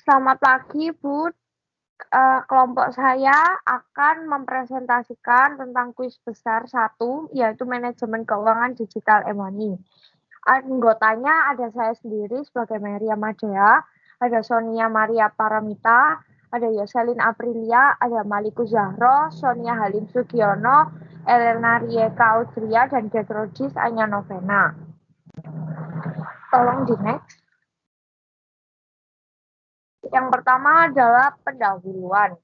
Selamat pagi, Bu. Kelompok saya akan mempresentasikan tentang kuis besar 1, yaitu manajemen keuangan digital e-money. Anggotanya ada saya sendiri sebagai Maria Madea, ada Sonia Maria Paramita, ada Yoselin Aprilia, ada Maliku Zahro, Sonia Halim Sugiono, Elena Rieka Audria, dan Gertrudis Anya Novena. Tolong di next. Yang pertama adalah pendahuluan.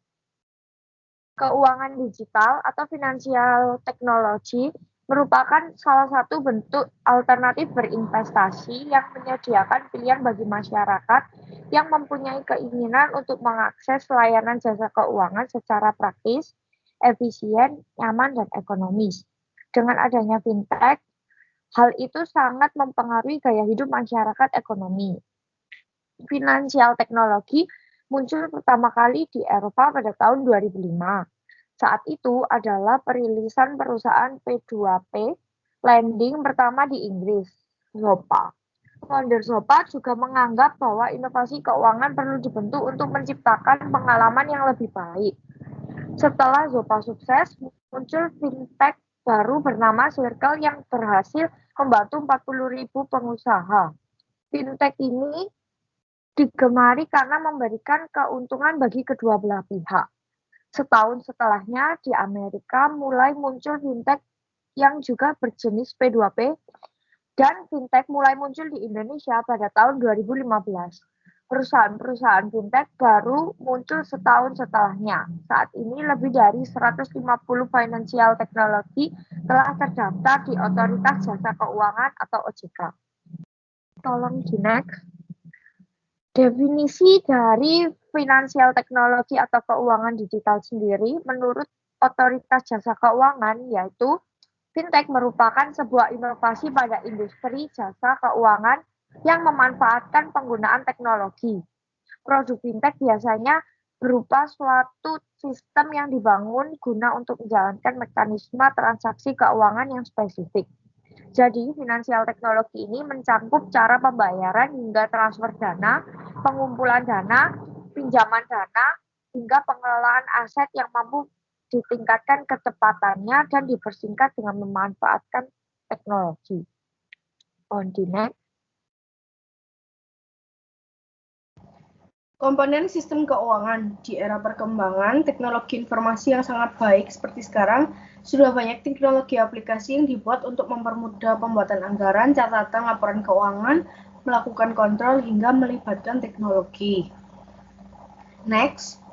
Keuangan digital atau financial technology merupakan salah satu bentuk alternatif berinvestasi yang menyediakan pilihan bagi masyarakat yang mempunyai keinginan untuk mengakses layanan jasa keuangan secara praktis, efisien, nyaman, dan ekonomis. Dengan adanya fintech, hal itu sangat mempengaruhi gaya hidup masyarakat ekonomi. Financial technology muncul pertama kali di Eropa pada tahun 2005. Saat itu adalah perilisan perusahaan P2P lending pertama di Inggris, Zopa. Founder Zopa juga menganggap bahwa inovasi keuangan perlu dibentuk untuk menciptakan pengalaman yang lebih baik. Setelah Zopa sukses, muncul fintech baru bernama Circle yang berhasil membantu 40.000 pengusaha. Fintech ini digemari karena memberikan keuntungan bagi kedua belah pihak. Setahun setelahnya, di Amerika mulai muncul fintech yang juga berjenis P2P, dan fintech mulai muncul di Indonesia pada tahun 2015. Perusahaan-perusahaan fintech baru muncul setahun setelahnya. Saat ini lebih dari 150 financial technology telah terdaftar di Otoritas Jasa Keuangan atau OJK. Tolong di next. Definisi dari financial technology atau keuangan digital sendiri menurut Otoritas Jasa Keuangan yaitu fintech merupakan sebuah inovasi pada industri jasa keuangan yang memanfaatkan penggunaan teknologi. Produk fintech biasanya berupa suatu sistem yang dibangun guna untuk menjalankan mekanisme transaksi keuangan yang spesifik. Jadi, finansial teknologi ini mencakup cara pembayaran hingga transfer dana, pengumpulan dana, pinjaman dana, hingga pengelolaan aset yang mampu ditingkatkan kecepatannya dan dipersingkat dengan memanfaatkan teknologi. On the next. Komponen sistem keuangan di era perkembangan teknologi informasi yang sangat baik seperti sekarang, sudah banyak teknologi aplikasi yang dibuat untuk mempermudah pembuatan anggaran, catatan, laporan keuangan, melakukan kontrol, hingga melibatkan teknologi. Next.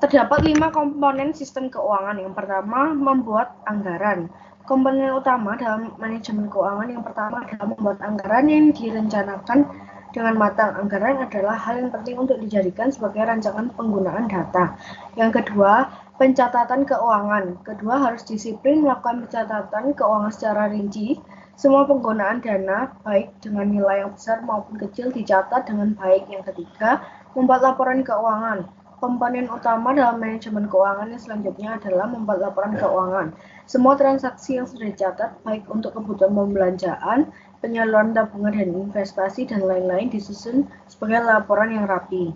Terdapat 5 komponen sistem keuangan. Yang pertama, membuat anggaran. Komponen utama dalam manajemen keuangan yang pertama adalah membuat anggaran yang direncanakan dengan matang. Anggaran adalah hal yang penting untuk dijadikan sebagai rancangan penggunaan data. Yang kedua, pencatatan keuangan. Kedua, harus disiplin melakukan pencatatan keuangan secara rinci. Semua penggunaan dana, baik dengan nilai yang besar maupun kecil, dicatat dengan baik. Yang ketiga, membuat laporan keuangan. Komponen utama dalam manajemen keuangan yang selanjutnya adalah membuat laporan keuangan. Semua transaksi yang sudah dicatat, baik untuk kebutuhan pembelanjaan, penyaluran tabungan dan investasi, dan lain-lain disusun sebagai laporan yang rapi.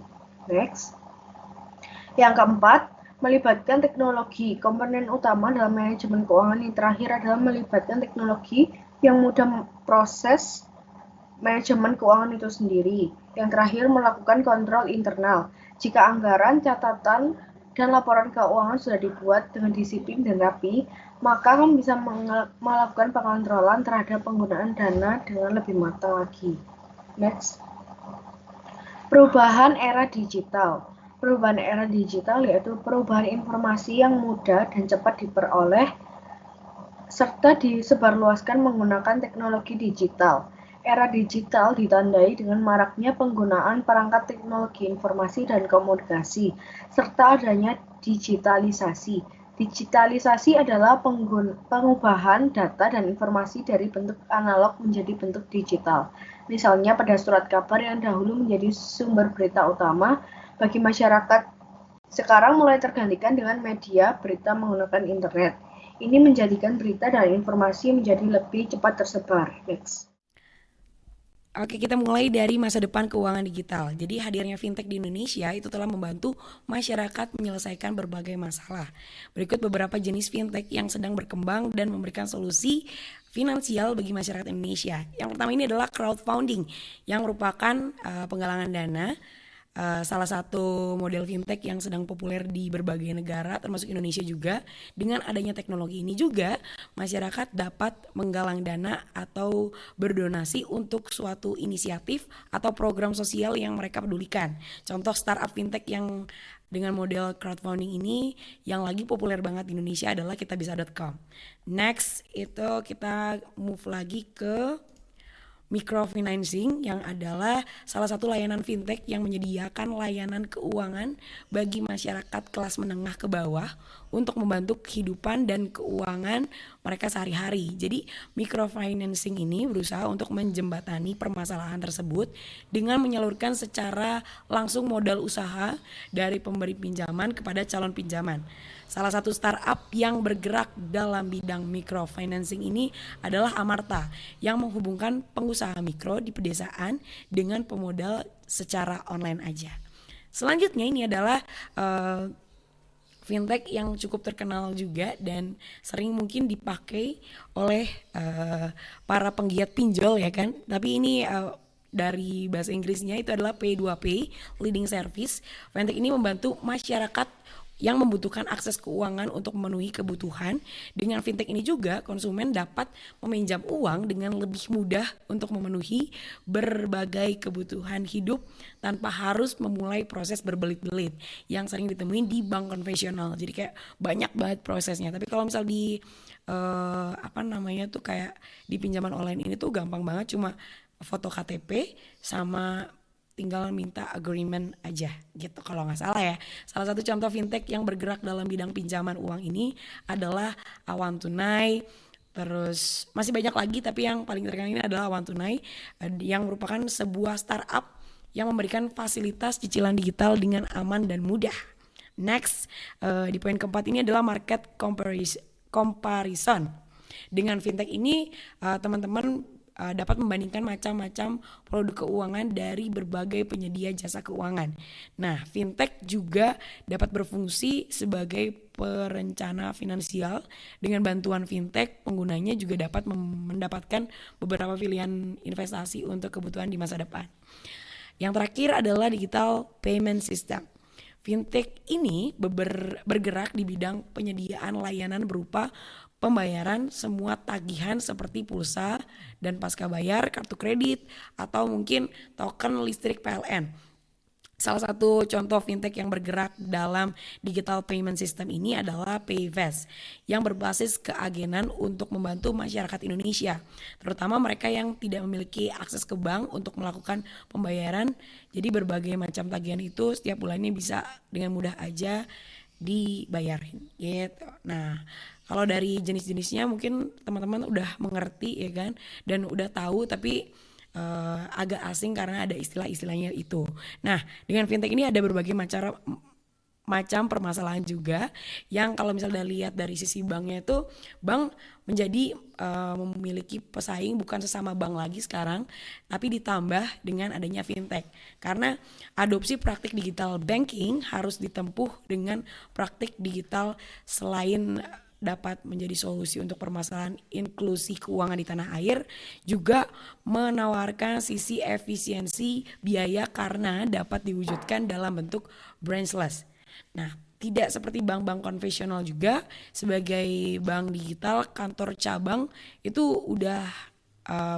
Next. Yang keempat, melibatkan teknologi. Komponen utama dalam manajemen keuangan yang terakhir adalah melibatkan teknologi yang mudah proses manajemen keuangan itu sendiri. Yang terakhir, melakukan kontrol internal. Jika anggaran, catatan, dan laporan keuangan sudah dibuat dengan disiplin dan rapi, maka kamu bisa melakukan pengontrolan terhadap penggunaan dana dengan lebih matang lagi. Next. Perubahan era digital. Perubahan era digital yaitu perubahan informasi yang mudah dan cepat diperoleh serta disebarluaskan menggunakan teknologi digital. Era digital ditandai dengan maraknya penggunaan perangkat teknologi informasi dan komunikasi, serta adanya digitalisasi. Digitalisasi adalah pengubahan data dan informasi dari bentuk analog menjadi bentuk digital. Misalnya pada surat kabar yang dahulu menjadi sumber berita utama bagi masyarakat, sekarang mulai tergantikan dengan media berita menggunakan internet. Ini menjadikan berita dan informasi menjadi lebih cepat tersebar. Next. Oke, kita mulai dari masa depan keuangan digital. Jadi hadirnya fintech di Indonesia itu telah membantu masyarakat menyelesaikan berbagai masalah. Berikut beberapa jenis fintech yang sedang berkembang dan memberikan solusi finansial bagi masyarakat Indonesia. Yang pertama ini adalah crowdfunding, yang merupakan penggalangan dana. Salah satu model fintech yang sedang populer di berbagai negara termasuk Indonesia juga. Dengan adanya teknologi ini juga masyarakat dapat menggalang dana atau berdonasi untuk suatu inisiatif atau program sosial yang mereka pedulikan. Contoh startup fintech yang dengan model crowdfunding ini yang lagi populer banget di Indonesia adalah kitabisa.com. Next itu kita move lagi ke microfinancing, yang adalah salah satu layanan fintech yang menyediakan layanan keuangan bagi masyarakat kelas menengah ke bawah untuk membantu kehidupan dan keuangan mereka sehari-hari. Jadi microfinancing ini berusaha untuk menjembatani permasalahan tersebut dengan menyalurkan secara langsung modal usaha dari pemberi pinjaman kepada calon pinjaman. Salah satu startup yang bergerak dalam bidang microfinancing ini adalah Amarta, yang menghubungkan pengusaha mikro di pedesaan dengan pemodal secara online aja. Selanjutnya ini adalah fintech yang cukup terkenal juga dan sering mungkin dipakai oleh para penggiat pinjol ya kan. Tapi ini dari bahasa Inggrisnya itu adalah P2P, leading service. Fintech ini membantu masyarakat yang membutuhkan akses keuangan untuk memenuhi kebutuhan. Dengan fintech ini juga konsumen dapat meminjam uang dengan lebih mudah untuk memenuhi berbagai kebutuhan hidup tanpa harus memulai proses berbelit-belit yang sering ditemuin di bank konvensional. Jadi kayak banyak banget prosesnya. Tapi kalau misal di kayak di pinjaman online ini tuh gampang banget, cuma foto KTP sama tinggal minta agreement aja gitu kalau nggak salah ya. Salah satu contoh fintech yang bergerak dalam bidang pinjaman uang ini adalah Awan Tunai. Terus masih banyak lagi, tapi yang paling terkenal ini adalah Awan Tunai, yang merupakan sebuah startup yang memberikan fasilitas cicilan digital dengan aman dan mudah. Next, di poin keempat ini adalah market comparison. Dengan fintech ini teman-teman dapat membandingkan macam-macam produk keuangan dari berbagai penyedia jasa keuangan. Nah, fintech juga dapat berfungsi sebagai perencana finansial. Dengan bantuan fintech, penggunanya juga dapat mendapatkan beberapa pilihan investasi untuk kebutuhan di masa depan. Yang terakhir adalah digital payment system. Fintech ini bergerak di bidang penyediaan layanan berupa pembayaran semua tagihan seperti pulsa dan pasca bayar, kartu kredit, atau mungkin token listrik PLN. Salah satu contoh fintech yang bergerak dalam digital payment system ini adalah Payfast, yang berbasis keagenan untuk membantu masyarakat Indonesia, terutama mereka yang tidak memiliki akses ke bank untuk melakukan pembayaran. Jadi berbagai macam tagihan itu setiap bulannya bisa dengan mudah aja dibayarin gitu. Nah, kalau dari jenis-jenisnya mungkin teman-teman udah mengerti ya kan, dan udah tahu, tapi agak asing karena ada istilah-istilahnya itu. Nah, dengan fintech ini ada berbagai macam permasalahan juga, yang kalau misalnya lihat dari sisi banknya itu, bank menjadi memiliki pesaing bukan sesama bank lagi sekarang, tapi ditambah dengan adanya fintech. Karena adopsi praktik digital banking harus ditempuh dengan praktik digital selain dapat menjadi solusi untuk permasalahan inklusi keuangan di tanah air, juga menawarkan sisi efisiensi biaya karena dapat diwujudkan dalam bentuk branchless. Nah, tidak seperti bank-bank konvensional juga, sebagai bank digital, kantor cabang itu udah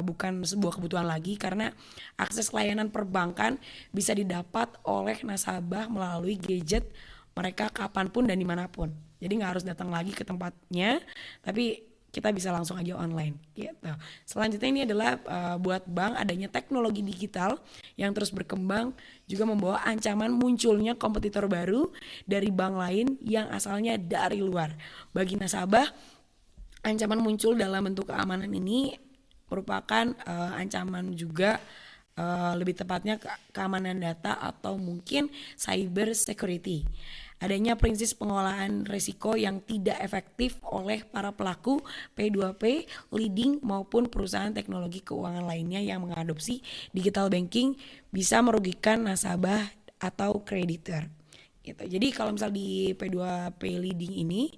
bukan sebuah kebutuhan lagi, karena akses layanan perbankan bisa didapat oleh nasabah melalui gadget mereka kapanpun dan dimanapun. Jadi nggak harus datang lagi ke tempatnya, tapi kita bisa langsung aja online gitu. Selanjutnya ini adalah buat bank, adanya teknologi digital yang terus berkembang juga membawa ancaman munculnya kompetitor baru dari bank lain yang asalnya dari luar. Bagi nasabah, ancaman muncul dalam bentuk keamanan ini merupakan ancaman juga lebih tepatnya keamanan data atau mungkin cyber security. Adanya prinsip pengelolaan risiko yang tidak efektif oleh para pelaku P2P, leading maupun perusahaan teknologi keuangan lainnya yang mengadopsi digital banking bisa merugikan nasabah atau kreditor. Gitu. Jadi kalau misal di P2P leading ini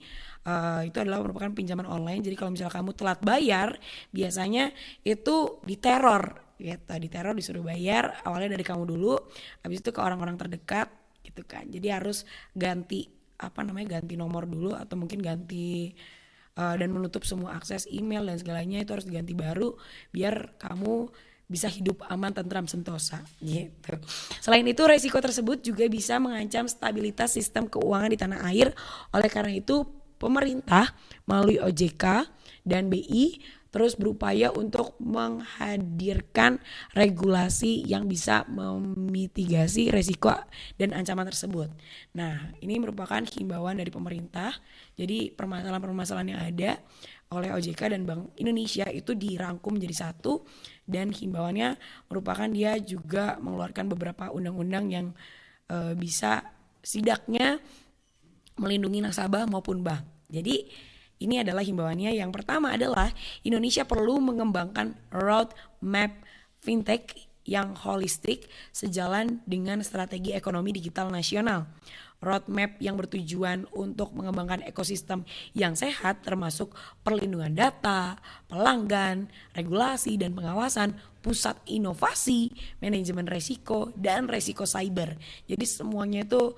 itu adalah merupakan pinjaman online. Jadi kalau misal kamu telat bayar, biasanya itu diteror gitu, diteror, disuruh bayar awalnya dari kamu dulu, habis itu ke orang-orang terdekat gitu kan. Jadi harus ganti ganti nomor dulu atau mungkin ganti dan menutup semua akses email dan segalanya, itu harus diganti baru biar kamu bisa hidup aman, tentram, sentosa gitu. Selain itu, resiko tersebut juga bisa mengancam stabilitas sistem keuangan di tanah air. Oleh karena itu, pemerintah melalui OJK dan BI terus berupaya untuk menghadirkan regulasi yang bisa memitigasi resiko dan ancaman tersebut. Nah, ini merupakan himbauan dari pemerintah. Jadi permasalahan-permasalahan yang ada oleh OJK dan Bank Indonesia itu dirangkum menjadi satu, dan himbauannya merupakan dia juga mengeluarkan beberapa undang-undang yang bisa setidaknya melindungi nasabah maupun bank. Jadi ini adalah himbauannya. Yang pertama adalah Indonesia perlu mengembangkan roadmap fintech yang holistik sejalan dengan strategi ekonomi digital nasional. Roadmap yang bertujuan untuk mengembangkan ekosistem yang sehat termasuk perlindungan data, pelanggan, regulasi dan pengawasan, pusat inovasi, manajemen resiko, dan resiko cyber. Jadi semuanya itu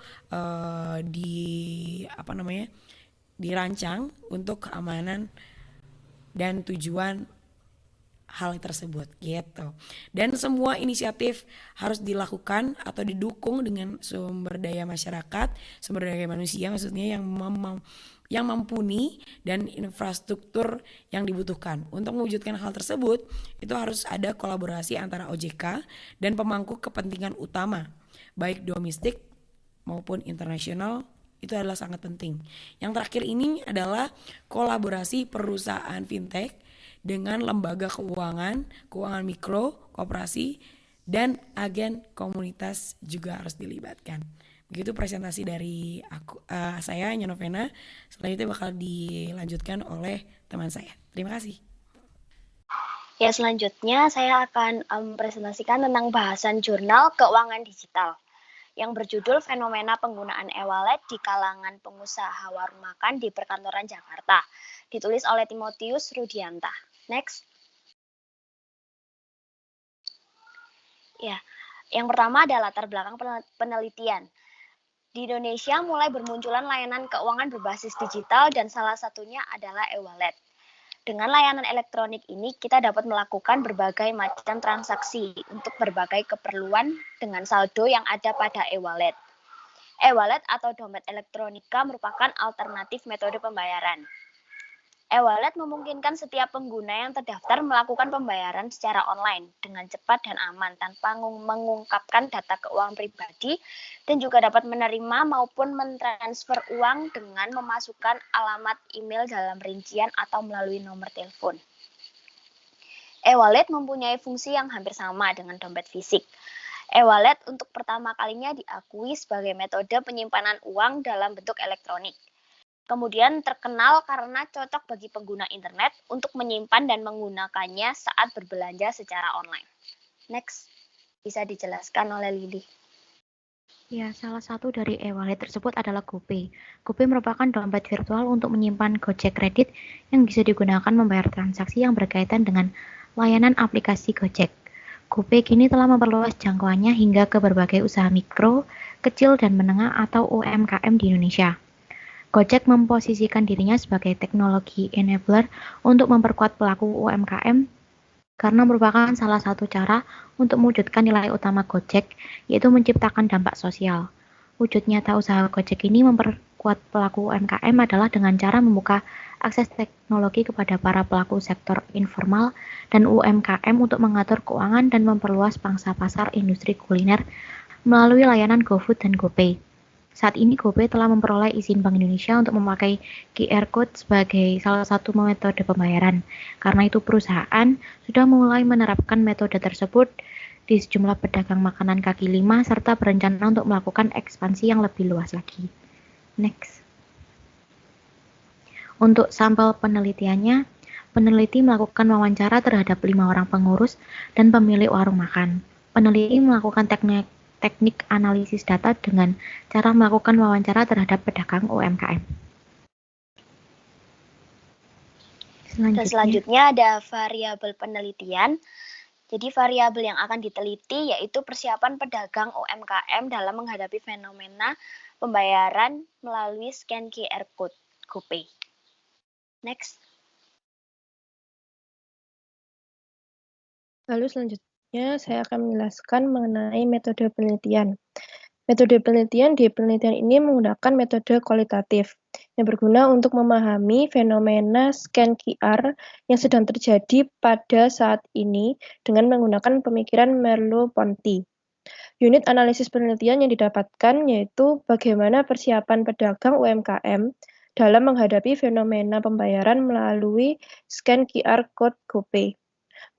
dirancang untuk keamanan dan tujuan hal tersebut gitu. Dan semua inisiatif harus dilakukan atau didukung dengan sumber daya masyarakat, sumber daya manusia maksudnya yang mumpuni dan infrastruktur yang dibutuhkan. Untuk mewujudkan hal tersebut, itu harus ada kolaborasi antara OJK dan pemangku kepentingan utama, baik domestik maupun internasional. Itu adalah sangat penting. Yang terakhir ini adalah kolaborasi perusahaan fintech dengan lembaga keuangan mikro, koperasi, dan agen komunitas juga harus dilibatkan. Begitu presentasi dari saya, Nyonovena. Selanjutnya bakal dilanjutkan oleh teman saya. Terima kasih. Ya, selanjutnya saya akan presentasikan tentang bahasan jurnal keuangan digital yang berjudul Fenomena Penggunaan e-wallet di Kalangan Pengusaha Warung Makan di Perkantoran Jakarta, ditulis oleh Timotius Rudianta. Next. Ya, yang pertama adalah latar belakang penelitian. Di Indonesia mulai bermunculan layanan keuangan berbasis digital dan salah satunya adalah e-wallet. Dengan layanan elektronik ini, kita dapat melakukan berbagai macam transaksi untuk berbagai keperluan dengan saldo yang ada pada e-wallet. E-wallet atau dompet elektronika merupakan alternatif metode pembayaran. E-wallet memungkinkan setiap pengguna yang terdaftar melakukan pembayaran secara online dengan cepat dan aman tanpa mengungkapkan data keuangan pribadi, dan juga dapat menerima maupun mentransfer uang dengan memasukkan alamat email dalam rincian atau melalui nomor telepon. E-wallet mempunyai fungsi yang hampir sama dengan dompet fisik. E-wallet untuk pertama kalinya diakui sebagai metode penyimpanan uang dalam bentuk elektronik. Kemudian terkenal karena cocok bagi pengguna internet untuk menyimpan dan menggunakannya saat berbelanja secara online. Next, bisa dijelaskan oleh Lili. Ya, salah satu dari e-wallet tersebut adalah GoPay. GoPay merupakan dompet virtual untuk menyimpan Gojek kredit yang bisa digunakan membayar transaksi yang berkaitan dengan layanan aplikasi Gojek. GoPay kini telah memperluas jangkauannya hingga ke berbagai usaha mikro, kecil, dan menengah atau UMKM di Indonesia. Gojek memposisikan dirinya sebagai teknologi enabler untuk memperkuat pelaku UMKM karena merupakan salah satu cara untuk mewujudkan nilai utama Gojek, yaitu menciptakan dampak sosial. Wujud nyata usaha Gojek ini memperkuat pelaku UMKM adalah dengan cara membuka akses teknologi kepada para pelaku sektor informal dan UMKM untuk mengatur keuangan dan memperluas pangsa pasar industri kuliner melalui layanan GoFood dan GoPay. Saat ini GoPay telah memperoleh izin Bank Indonesia untuk memakai QR Code sebagai salah satu metode pembayaran. Karena itu perusahaan sudah mulai menerapkan metode tersebut di sejumlah pedagang makanan kaki lima serta berencana untuk melakukan ekspansi yang lebih luas lagi. Next. Untuk sampel penelitiannya, peneliti melakukan wawancara terhadap 5 orang pengurus dan pemilik warung makan. Peneliti melakukan teknik analisis data dengan cara melakukan wawancara terhadap pedagang UMKM. Dan selanjutnya ada variabel penelitian. Jadi variabel yang akan diteliti yaitu persiapan pedagang UMKM dalam menghadapi fenomena pembayaran melalui scan QR code GoPay. Next. Lalu selanjutnya saya akan menjelaskan mengenai metode penelitian. Metode penelitian di penelitian ini menggunakan metode kualitatif yang berguna untuk memahami fenomena scan QR yang sedang terjadi pada saat ini dengan menggunakan pemikiran Merleau-Ponty. Unit analisis penelitian yang didapatkan yaitu bagaimana persiapan pedagang UMKM dalam menghadapi fenomena pembayaran melalui scan QR code GoPay.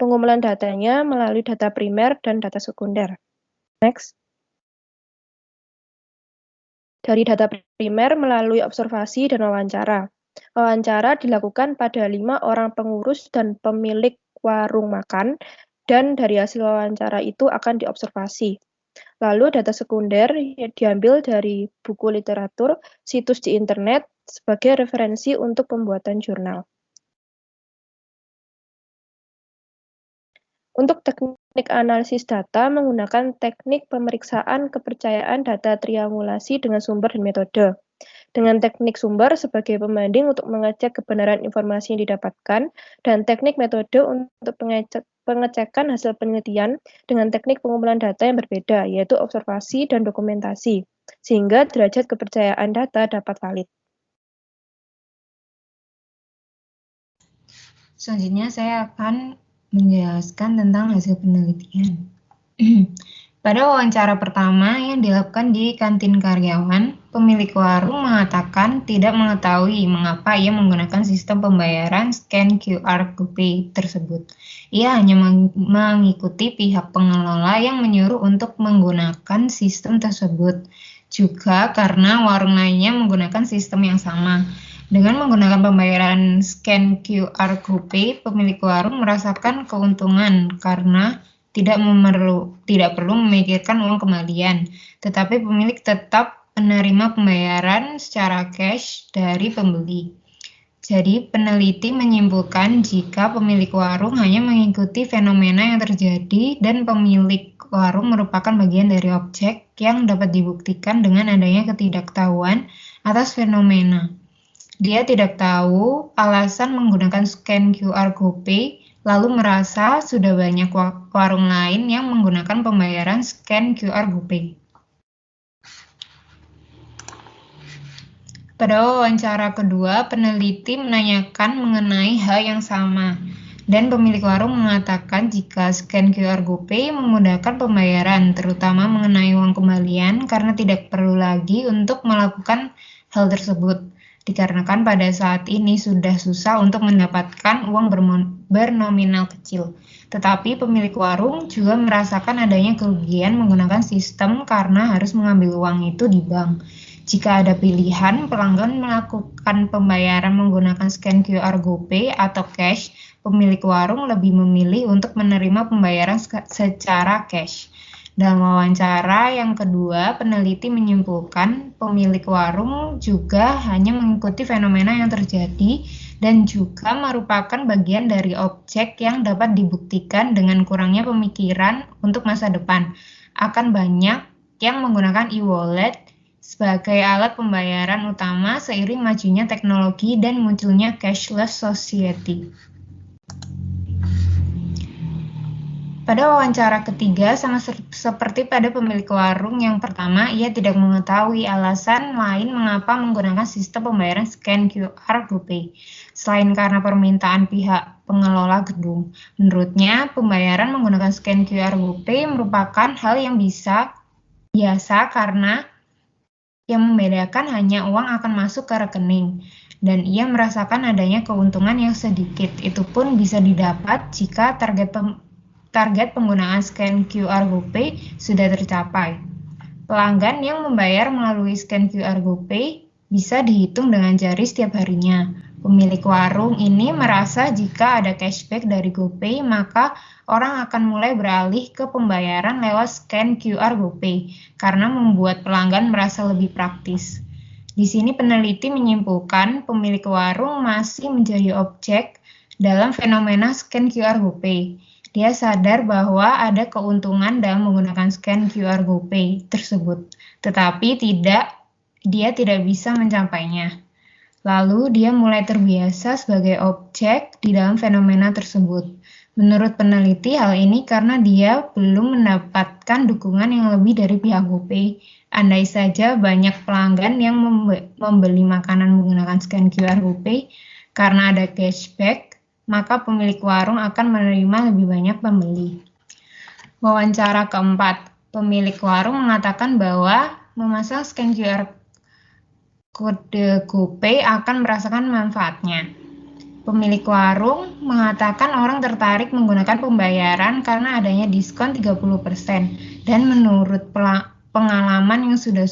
Pengumpulan datanya melalui data primer dan data sekunder. Next. Dari data primer melalui observasi dan wawancara. Wawancara dilakukan pada 5 orang pengurus dan pemilik warung makan, dan dari hasil wawancara itu akan diobservasi. Lalu data sekunder diambil dari buku literatur, situs di internet, sebagai referensi untuk pembuatan jurnal. Untuk teknik analisis data menggunakan teknik pemeriksaan kepercayaan data triangulasi dengan sumber dan metode. Dengan teknik sumber sebagai pembanding untuk mengecek kebenaran informasi yang didapatkan, dan teknik metode untuk pengecekan hasil penelitian dengan teknik pengumpulan data yang berbeda, yaitu observasi dan dokumentasi, sehingga derajat kepercayaan data dapat valid. Selanjutnya saya akan menjelaskan tentang hasil penelitian. Pada wawancara pertama yang dilakukan di kantin karyawan, pemilik warung mengatakan tidak mengetahui mengapa ia menggunakan sistem pembayaran scan QR GoPay tersebut. Ia hanya mengikuti pihak pengelola yang menyuruh untuk menggunakan sistem tersebut. Juga karena warung lainnya menggunakan sistem yang sama. Dengan menggunakan pembayaran scan QR GoPay, pemilik warung merasakan keuntungan karena tidak perlu memikirkan uang kembalian, tetapi pemilik tetap menerima pembayaran secara cash dari pembeli. Jadi, peneliti menyimpulkan jika pemilik warung hanya mengikuti fenomena yang terjadi dan pemilik warung merupakan bagian dari objek yang dapat dibuktikan dengan adanya ketidaktahuan atas fenomena. Dia tidak tahu alasan menggunakan scan QR GoPay, lalu merasa sudah banyak warung lain yang menggunakan pembayaran scan QR GoPay. Pada wawancara kedua, peneliti menanyakan mengenai hal yang sama, dan pemilik warung mengatakan jika scan QR GoPay memudahkan pembayaran, terutama mengenai uang kembalian, karena tidak perlu lagi untuk melakukan hal tersebut. Dikarenakan pada saat ini sudah susah untuk mendapatkan uang bernominal kecil. Tetapi pemilik warung juga merasakan adanya kerugian menggunakan sistem karena harus mengambil uang itu di bank. Jika ada pilihan, pelanggan melakukan pembayaran menggunakan scan QR GoPay atau cash, pemilik warung lebih memilih untuk menerima pembayaran secara cash. Dalam wawancara yang kedua, peneliti menyimpulkan pemilik warung juga hanya mengikuti fenomena yang terjadi dan juga merupakan bagian dari objek yang dapat dibuktikan dengan kurangnya pemikiran untuk masa depan. Akan banyak yang menggunakan e-wallet sebagai alat pembayaran utama seiring majunya teknologi dan munculnya cashless society. Pada wawancara ketiga, sama seperti pada pemilik warung yang pertama, ia tidak mengetahui alasan lain mengapa menggunakan sistem pembayaran scan QR GoPay, selain karena permintaan pihak pengelola gedung. Menurutnya, pembayaran menggunakan scan QR GoPay merupakan hal yang biasa karena yang membedakan hanya uang akan masuk ke rekening, dan ia merasakan adanya keuntungan yang sedikit. Itu pun bisa didapat jika target target penggunaan scan QR GoPay sudah tercapai. Pelanggan yang membayar melalui scan QR GoPay bisa dihitung dengan jari setiap harinya. Pemilik warung ini merasa jika ada cashback dari GoPay, maka orang akan mulai beralih ke pembayaran lewat scan QR GoPay karena membuat pelanggan merasa lebih praktis. Di sini peneliti menyimpulkan pemilik warung masih menjadi objek dalam fenomena scan QR GoPay. Dia sadar bahwa ada keuntungan dalam menggunakan scan QR GoPay tersebut, tetapi dia tidak bisa mencapainya. Lalu dia mulai terbiasa sebagai objek di dalam fenomena tersebut. Menurut peneliti, hal ini karena dia belum mendapatkan dukungan yang lebih dari pihak GoPay. Andai saja banyak pelanggan yang membeli makanan menggunakan scan QR GoPay karena ada cashback, maka pemilik warung akan menerima lebih banyak pembeli. Wawancara keempat, pemilik warung mengatakan bahwa memasang scan QR kode GoPay akan merasakan manfaatnya. Pemilik warung mengatakan orang tertarik menggunakan pembayaran karena adanya diskon 30% dan menurut pengalaman yang sudah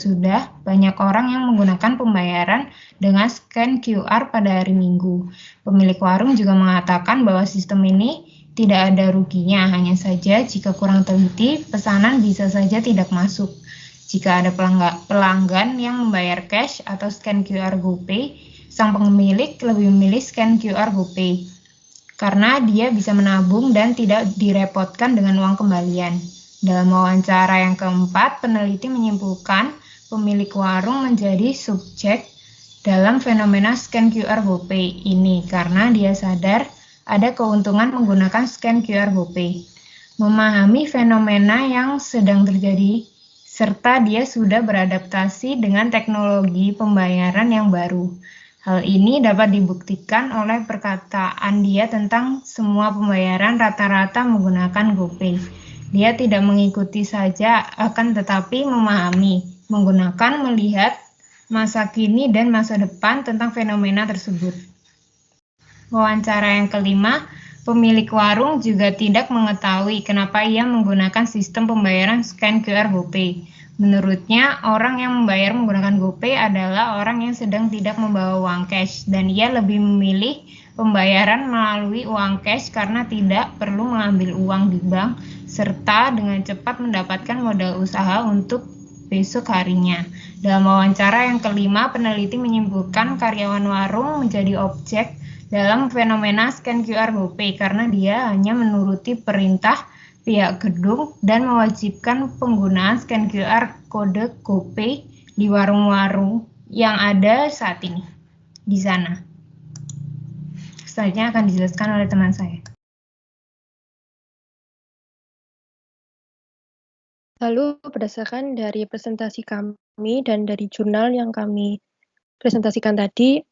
banyak orang yang menggunakan pembayaran dengan scan QR pada hari Minggu. Pemilik warung juga mengatakan bahwa sistem ini tidak ada ruginya, hanya saja jika kurang teliti, pesanan bisa saja tidak masuk. Jika ada pelanggan yang membayar cash atau scan QR GoPay, sang pemilik lebih memilih scan QR GoPay karena dia bisa menabung dan tidak direpotkan dengan uang kembalian. Dalam wawancara yang keempat, peneliti menyimpulkan pemilik warung menjadi subjek dalam fenomena scan QR GoPay ini karena dia sadar ada keuntungan menggunakan scan QR GoPay. Memahami fenomena yang sedang terjadi serta dia sudah beradaptasi dengan teknologi pembayaran yang baru. Hal ini dapat dibuktikan oleh perkataan dia tentang semua pembayaran rata-rata menggunakan GoPay. Dia tidak mengikuti saja, akan tetapi memahami, menggunakan, melihat masa kini dan masa depan tentang fenomena tersebut. Wawancara yang kelima, pemilik warung juga tidak mengetahui kenapa ia menggunakan sistem pembayaran scan QR GoPay. Menurutnya, orang yang membayar menggunakan GoPay adalah orang yang sedang tidak membawa uang cash dan ia lebih memilih pembayaran melalui uang cash karena tidak perlu mengambil uang di bank serta dengan cepat mendapatkan modal usaha untuk besok harinya. Dalam wawancara yang kelima, peneliti menyimpulkan karyawan warung menjadi objek dalam fenomena scan QR GoPay karena dia hanya menuruti perintah pihak gedung dan mewajibkan penggunaan scan QR kode GoPay di warung-warung yang ada saat ini di sana. Selanjutnya akan dijelaskan oleh teman saya. Lalu berdasarkan dari presentasi kami dan dari jurnal yang kami presentasikan tadi,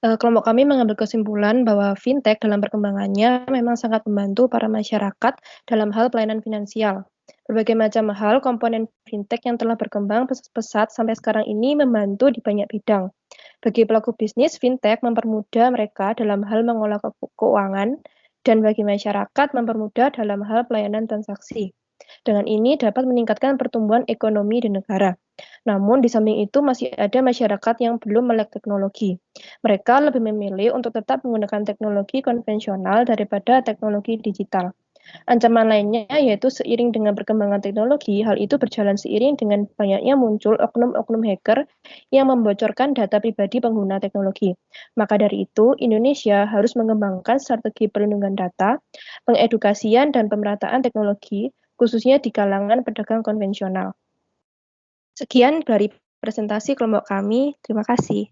kelompok kami mengambil kesimpulan bahwa fintech dalam perkembangannya memang sangat membantu para masyarakat dalam hal pelayanan finansial. Berbagai macam hal komponen fintech yang telah berkembang pesat sampai sekarang ini membantu di banyak bidang. Bagi pelaku bisnis, fintech mempermudah mereka dalam hal mengolah keuangan, dan bagi masyarakat mempermudah dalam hal pelayanan transaksi. Dengan ini dapat meningkatkan pertumbuhan ekonomi di negara. Namun di samping itu masih ada masyarakat yang belum melek teknologi. Mereka lebih memilih untuk tetap menggunakan teknologi konvensional daripada teknologi digital. Ancaman lainnya yaitu seiring dengan perkembangan teknologi, hal itu berjalan seiring dengan banyaknya muncul oknum-oknum hacker yang membocorkan data pribadi pengguna teknologi. Maka dari itu, Indonesia harus mengembangkan strategi perlindungan data, pengedukasian dan pemerataan teknologi, khususnya di kalangan pedagang konvensional. Sekian dari presentasi kelompok kami. Terima kasih.